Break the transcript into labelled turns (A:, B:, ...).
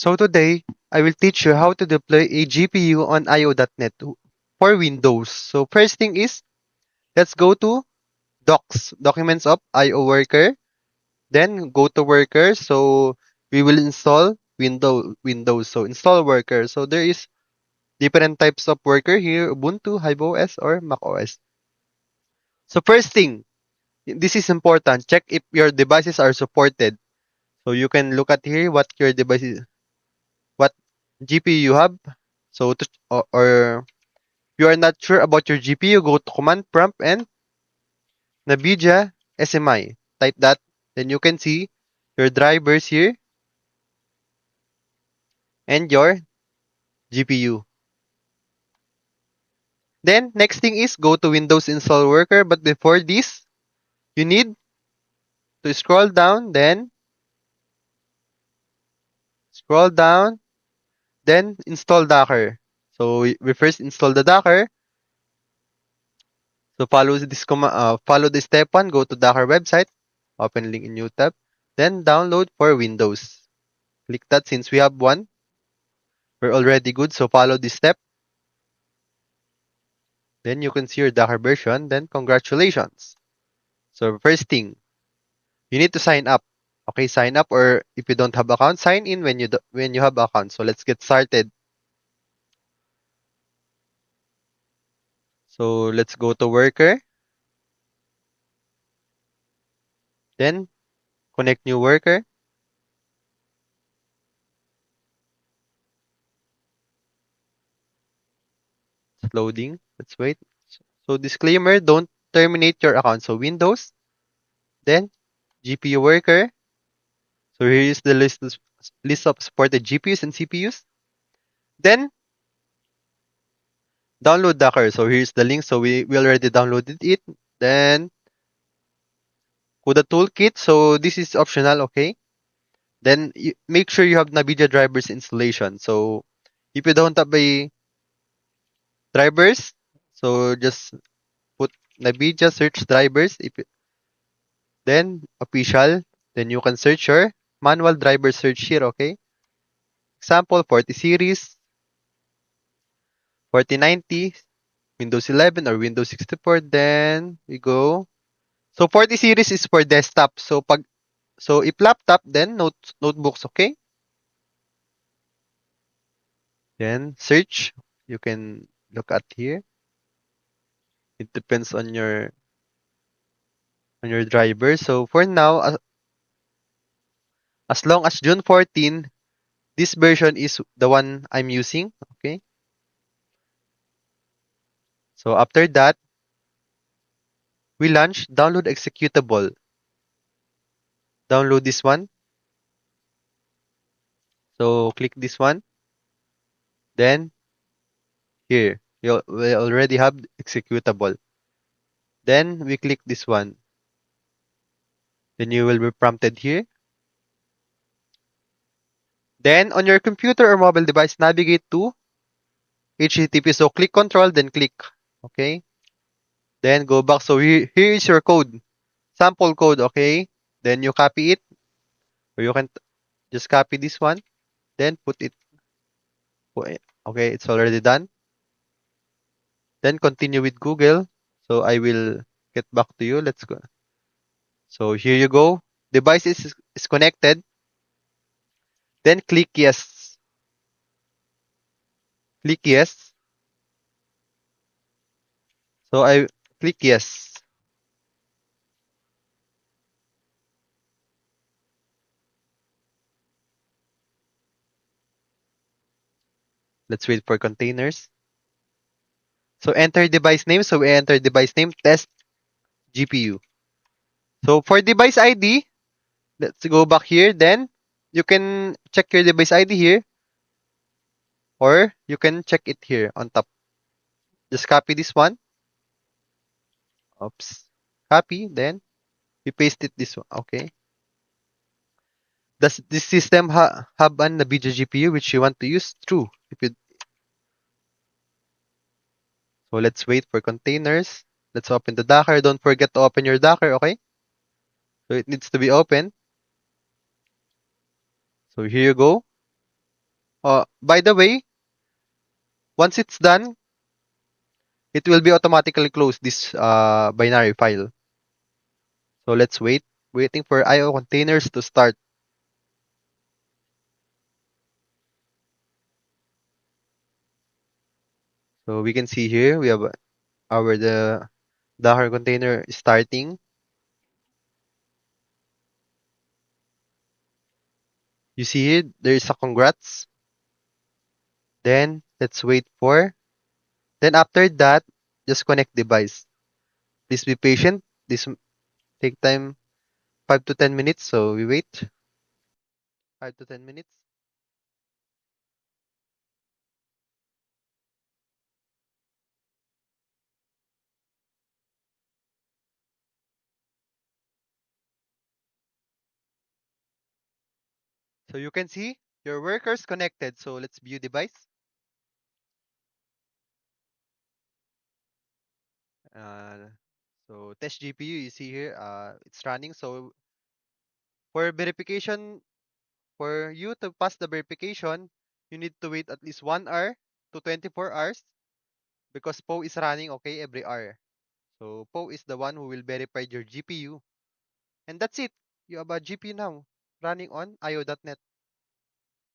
A: So today, I will teach you how to deploy a GPU on IO.NET for Windows. So first thing is, let's go to Docs, Documents of IO Worker. Then go to Worker. So we will install Windows. So install Worker. So there is different types of worker here: Ubuntu, HiveOS, or macOS. So first thing, this is important. Check if your devices are supported. So you can look at here what your device is, what GPU you have. So or you are not sure about your GPU, go to command prompt and NVIDIA SMI. Type that. Then you can see your drivers here and your GPU. Then next thing is go to Windows Install Worker. But before this, you need to scroll down, then scroll down, then install Docker. So we first install the Docker. So follow the step one, go to Docker website, open link in new tab, then download for Windows. Click that since we have one. We're already good, so follow this step. Then you can see your Docker version, then congratulations. So first thing, you need to sign up. Okay, sign up, or if you don't have account, sign in when you have account. So let's get started. So let's go to worker, then connect new worker. It's loading. Let's wait. So disclaimer, don't terminate your account. So Windows, then GPU worker. So here is the list of supported GPUs and CPUs. Then download Docker. So here's the link. So we already downloaded it. Then CUDA toolkit. So this is optional, okay? Then make sure you have NVIDIA drivers installation. So if you don't have a drivers, so just put NVIDIA search drivers. Then official. Then you can search your manual driver search here, okay? Example 40 series, 4090, Windows 11 or Windows 64. Then we go. So 40 series is for desktop. So if laptop, then notebooks, okay? Then search. You can look at here. It depends on your driver. So for now, as long as June 14, this version is the one I'm using. Okay. So after that, we launch download executable. Download this one. So click this one. Then here, we already have executable. Then we click this one. Then you will be prompted here. Then on your computer or mobile device, navigate to HTTP. So click control, then click. Okay. Then go back. So here is your code. Sample code, okay? Then you copy it. Or you can just copy this one. Then put it. Okay, it's already done. Then continue with Google. So I will get back to you. Let's go. So here you go. Device is connected. Then click yes. Click yes. So I click yes. Let's wait for containers. So enter device name. So we enter device name test GPU. So for device ID, let's go back here. Then you can check your device ID here, or you can check it here on top. Just copy this one. Oops. Copy. Then we paste it this one. Okay. Does this system have an NVIDIA GPU which you want to use? True. So let's wait for containers. Let's open the Docker. Don't forget to open your Docker, okay? So it needs to be open. So here you go. By the way, once it's done, it will be automatically close this binary file. So let's wait. Waiting for IO containers to start. So we can see here we have our the Docker container starting. You see here, there is a congrats. Then let's wait for. Then after that, just connect device. Please be patient. This take time 5 to 10 minutes. So we wait 5 to 10 minutes. So you can see your workers connected. So let's view device. Uh, so test GPU, you see here, it's running. So for verification, for you to pass the verification, you need to wait at least 1 hour to 24 hours because PO is running okay every hour. So PO is the one who will verify your GPU. And that's it. You have a GPU now running on IO.NET.